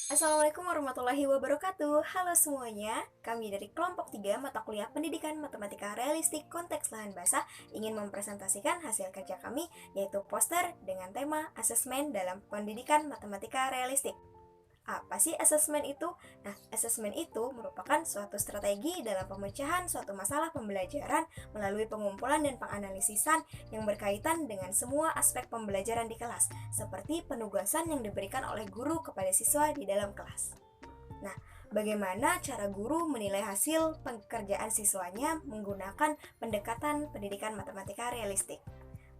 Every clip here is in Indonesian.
Assalamualaikum warahmatullahi wabarakatuh. Halo semuanya, kami dari kelompok 3 mata kuliah Pendidikan Matematika Realistik Konteks Lahan Basah ingin mempresentasikan hasil kerja kami, yaitu poster dengan tema asesmen dalam pendidikan matematika realistik. Apa sih asesmen itu? Nah, asesmen itu merupakan suatu strategi dalam pemecahan suatu masalah pembelajaran melalui pengumpulan dan penganalisisan yang berkaitan dengan semua aspek pembelajaran di kelas, seperti penugasan yang diberikan oleh guru kepada siswa di dalam kelas. Nah, bagaimana cara guru menilai hasil pekerjaan siswanya menggunakan pendekatan pendidikan matematika realistik?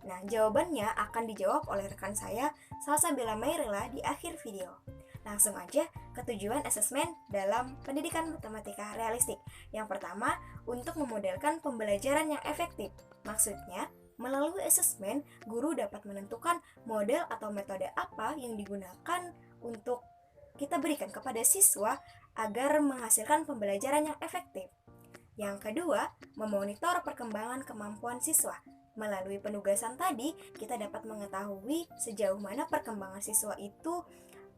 Nah, jawabannya akan dijawab oleh rekan saya, Salsabila Mayrila, di akhir video. Langsung aja ke tujuan asesmen dalam pendidikan matematika realistik. Yang pertama, untuk memodelkan pembelajaran yang efektif. Maksudnya, melalui asesmen, guru dapat menentukan model atau metode apa yang digunakan untuk kita berikan kepada siswa agar menghasilkan pembelajaran yang efektif. Yang kedua, memonitor perkembangan kemampuan siswa. Melalui penugasan tadi, kita dapat mengetahui sejauh mana perkembangan siswa itu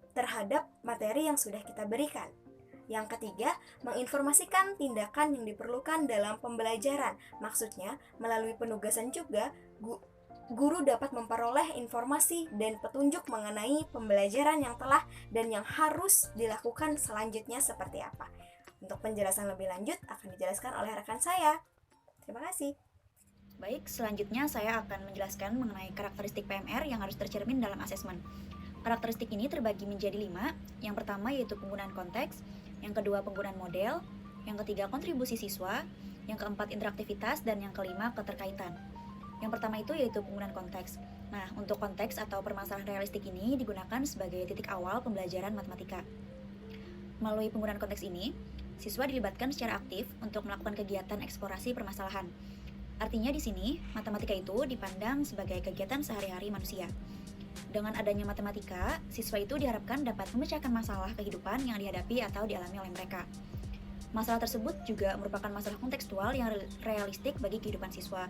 terhadap materi yang sudah kita berikan. Yang ketiga, menginformasikan tindakan yang diperlukan dalam pembelajaran. Maksudnya, melalui penugasan juga, guru dapat memperoleh informasi dan petunjuk mengenai pembelajaran yang telah dan yang harus dilakukan selanjutnya seperti apa. Untuk penjelasan lebih lanjut akan dijelaskan oleh rekan saya. Terima kasih. Baik, selanjutnya saya akan menjelaskan mengenai karakteristik PMR yang harus tercermin dalam asesmen. Karakteristik ini terbagi menjadi 5. Yang pertama yaitu penggunaan konteks, yang kedua penggunaan model, yang ketiga kontribusi siswa, yang keempat interaktivitas, dan yang kelima keterkaitan. Yang pertama itu yaitu penggunaan konteks. Nah, untuk konteks atau permasalahan realistik ini digunakan sebagai titik awal pembelajaran matematika. Melalui penggunaan konteks ini, siswa dilibatkan secara aktif untuk melakukan kegiatan eksplorasi permasalahan. Artinya di sini, matematika itu dipandang sebagai kegiatan sehari-hari manusia. Dengan adanya matematika, siswa itu diharapkan dapat memecahkan masalah kehidupan yang dihadapi atau dialami oleh mereka. Masalah tersebut juga merupakan masalah kontekstual yang realistik bagi kehidupan siswa.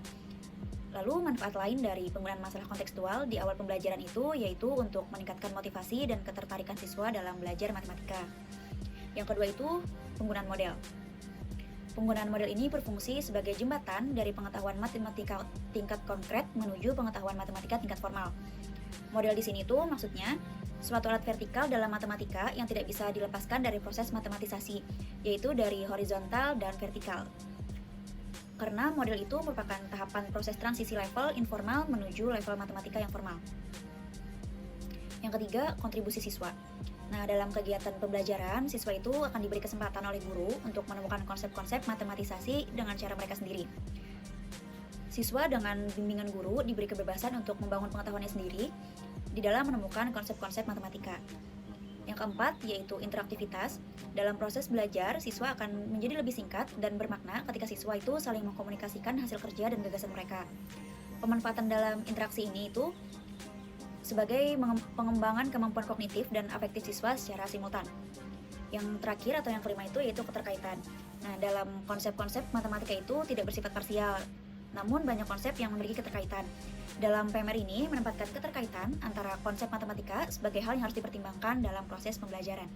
Lalu manfaat lain dari penggunaan masalah kontekstual di awal pembelajaran itu yaitu untuk meningkatkan motivasi dan ketertarikan siswa dalam belajar matematika. Yang kedua itu penggunaan model. Penggunaan model ini berfungsi sebagai jembatan dari pengetahuan matematika tingkat konkret menuju pengetahuan matematika tingkat formal. Model di sini tuh maksudnya suatu alat vertikal dalam matematika yang tidak bisa dilepaskan dari proses matematisasi, yaitu dari horizontal dan vertikal. Karena model itu merupakan tahapan proses transisi level informal menuju level matematika yang formal. Yang ketiga, kontribusi siswa. Nah, dalam kegiatan pembelajaran, siswa itu akan diberi kesempatan oleh guru untuk menemukan konsep-konsep matematisasi dengan cara mereka sendiri. Siswa dengan bimbingan guru diberi kebebasan untuk membangun pengetahuannya sendiri di dalam menemukan konsep-konsep matematika. Yang keempat, yaitu interaktivitas. Dalam proses belajar, siswa akan menjadi lebih singkat dan bermakna ketika siswa itu saling mengkomunikasikan hasil kerja dan gagasan mereka. Pemanfaatan dalam interaksi ini itu sebagai pengembangan kemampuan kognitif dan afektif siswa secara simultan. Yang terakhir atau yang kelima itu yaitu keterkaitan. Nah, dalam konsep-konsep matematika itu tidak bersifat parsial, namun banyak konsep yang memiliki keterkaitan. Dalam PMR ini menempatkan keterkaitan antara konsep matematika sebagai hal yang harus dipertimbangkan dalam proses pembelajaran.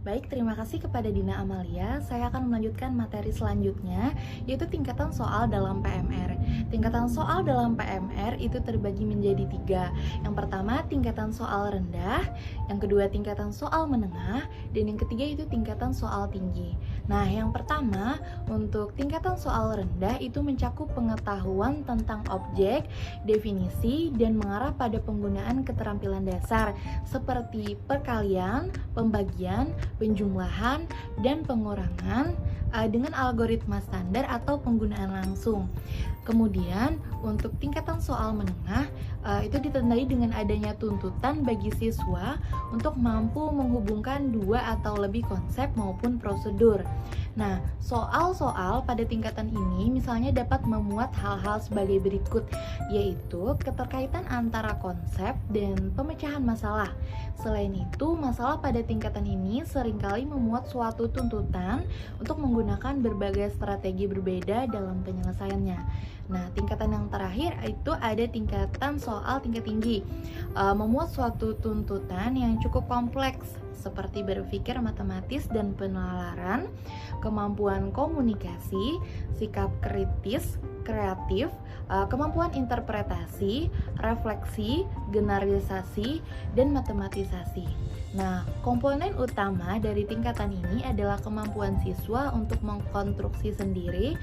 Baik, terima kasih kepada Dina Amalia. Saya akan melanjutkan materi selanjutnya, yaitu tingkatan soal dalam PMR. Tingkatan soal dalam PMR itu terbagi menjadi 3. Yang pertama, tingkatan soal rendah. Yang kedua, tingkatan soal menengah. Dan yang ketiga itu tingkatan soal tinggi. Nah, yang pertama, untuk tingkatan soal rendah itu mencakup pengetahuan tentang objek, definisi, dan mengarah pada penggunaan keterampilan dasar seperti perkalian, pembagian, penjumlahan, dan pengurangan dengan algoritma standar atau penggunaan langsung. Kemudian untuk tingkatan soal menengah itu ditandai dengan adanya tuntutan bagi siswa untuk mampu menghubungkan 2 atau lebih konsep maupun prosedur. Nah, soal-soal pada tingkatan ini misalnya dapat memuat hal-hal sebagai berikut, yaitu keterkaitan antara konsep dan pemecahan masalah. Selain itu, masalah pada tingkatan ini seringkali memuat suatu tuntutan untuk menggunakan berbagai strategi berbeda dalam penyelesaiannya. Nah, tingkatan yang terakhir itu ada tingkatan soal tingkat tinggi, memuat suatu tuntutan yang cukup kompleks seperti berpikir matematis dan penalaran, kemampuan komunikasi, sikap kritis, kreatif, kemampuan interpretasi, refleksi, generalisasi, dan matematisasi. Nah, komponen utama dari tingkatan ini adalah kemampuan siswa untuk mengkonstruksi sendiri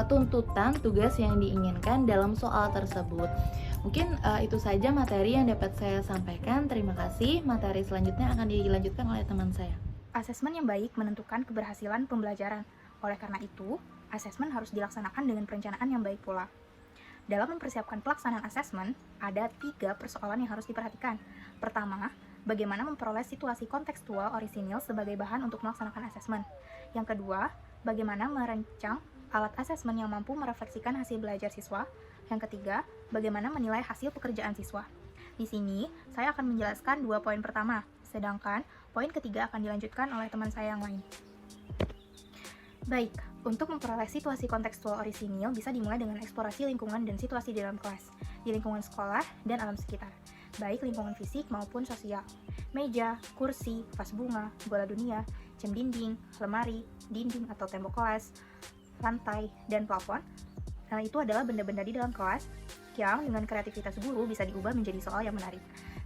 tuntutan tugas yang diinginkan dalam soal tersebut. Mungkin itu saja materi yang dapat saya sampaikan. Terima kasih. Materi selanjutnya akan dilanjutkan oleh teman saya. Asesmen yang baik menentukan keberhasilan pembelajaran. Oleh karena itu, asesmen harus dilaksanakan dengan perencanaan yang baik pula. Dalam mempersiapkan pelaksanaan asesmen, ada 3 persoalan yang harus diperhatikan. Pertama, bagaimana memperoleh situasi kontekstual orisinil sebagai bahan untuk melaksanakan asesmen. Yang kedua, bagaimana merancang alat asesmen yang mampu merefleksikan hasil belajar siswa. Yang ketiga, bagaimana menilai hasil pekerjaan siswa. Di sini, saya akan menjelaskan 2 poin pertama, sedangkan poin ketiga akan dilanjutkan oleh teman saya yang lain. Baik, untuk memperoleh situasi kontekstual orisinil bisa dimulai dengan eksplorasi lingkungan dan situasi di dalam kelas, di lingkungan sekolah dan alam sekitar, baik lingkungan fisik maupun sosial. Meja, kursi, vas bunga, bola dunia, jam dinding, lemari, dinding atau tembok kelas, lantai, dan plafon. Nah, itu adalah benda-benda di dalam kelas yang dengan kreativitas guru bisa diubah menjadi soal yang menarik.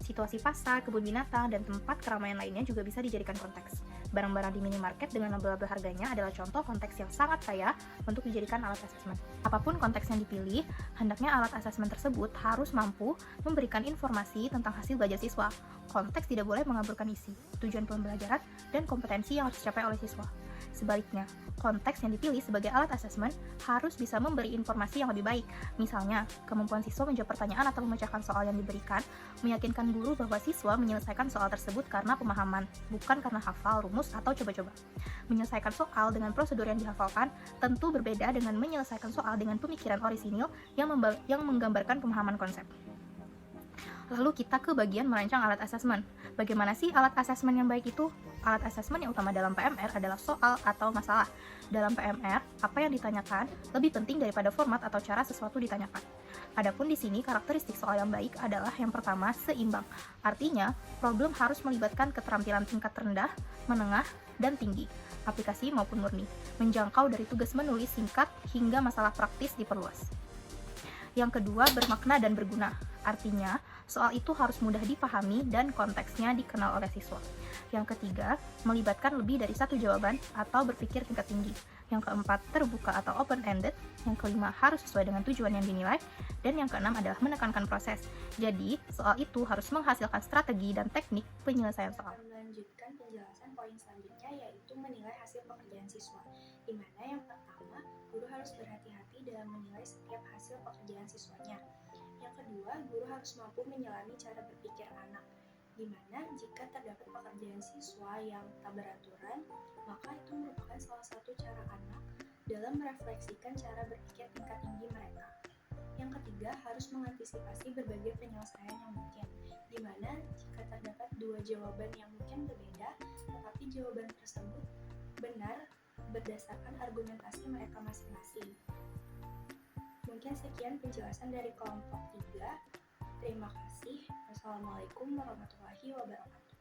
Situasi pasar, kebun binatang, dan tempat keramaian lainnya juga bisa dijadikan konteks. Barang-barang di minimarket dengan label-label harganya adalah contoh konteks yang sangat kaya untuk dijadikan alat asesmen. Apapun konteks yang dipilih, hendaknya alat asesmen tersebut harus mampu memberikan informasi tentang hasil belajar siswa. Konteks tidak boleh mengaburkan isi, tujuan pembelajaran, dan kompetensi yang harus dicapai oleh siswa. Sebaliknya, konteks yang dipilih sebagai alat asesmen harus bisa memberi informasi yang lebih baik. Misalnya, kemampuan siswa menjawab pertanyaan atau memecahkan soal yang diberikan, meyakinkan guru bahwa siswa menyelesaikan soal tersebut karena pemahaman, bukan karena hafal, rumus, atau coba-coba. Menyelesaikan soal dengan prosedur yang dihafalkan tentu berbeda dengan menyelesaikan soal dengan pemikiran orisinil yang menggambarkan pemahaman konsep. Lalu kita ke bagian merancang alat asesmen. Bagaimana sih alat asesmen yang baik itu? Alat asesmen yang utama dalam PMR adalah soal atau masalah. Dalam PMR, apa yang ditanyakan lebih penting daripada format atau cara sesuatu ditanyakan. Adapun di sini karakteristik soal yang baik adalah yang pertama, seimbang. Artinya, problem harus melibatkan keterampilan tingkat rendah, menengah, dan tinggi, aplikasi maupun murni, menjangkau dari tugas menulis singkat hingga masalah praktis diperluas. Yang kedua, bermakna dan berguna. Artinya, soal itu harus mudah dipahami dan konteksnya dikenal oleh siswa. Yang ketiga, melibatkan lebih dari satu jawaban atau berpikir tingkat tinggi. Yang keempat, terbuka atau open-ended. Yang kelima, harus sesuai dengan tujuan yang dinilai. Dan yang keenam adalah menekankan proses. Jadi, soal itu harus menghasilkan strategi dan teknik penyelesaian soal. Melanjutkan penjelasan poin selanjutnya yaitu menilai hasil pekerjaan siswa. Di mana yang pertama, guru harus berhati-hati dalam menilai setiap hasil pekerjaan siswanya. Yang kedua, guru harus mampu menyelami cara berpikir anak, di mana jika terdapat pekerjaan siswa yang tak beraturan, maka itu merupakan salah satu cara anak dalam merefleksikan cara berpikir tingkat tinggi mereka. Yang ketiga, harus mengantisipasi berbagai penyelesaian yang mungkin, di mana jika terdapat 2 jawaban yang mungkin berbeda, tetapi jawaban tersebut benar berdasarkan argumentasi mereka masing-masing. Mungkin sekian penjelasan dari kelompok 3. Terima kasih. Wassalamualaikum warahmatullahi wabarakatuh.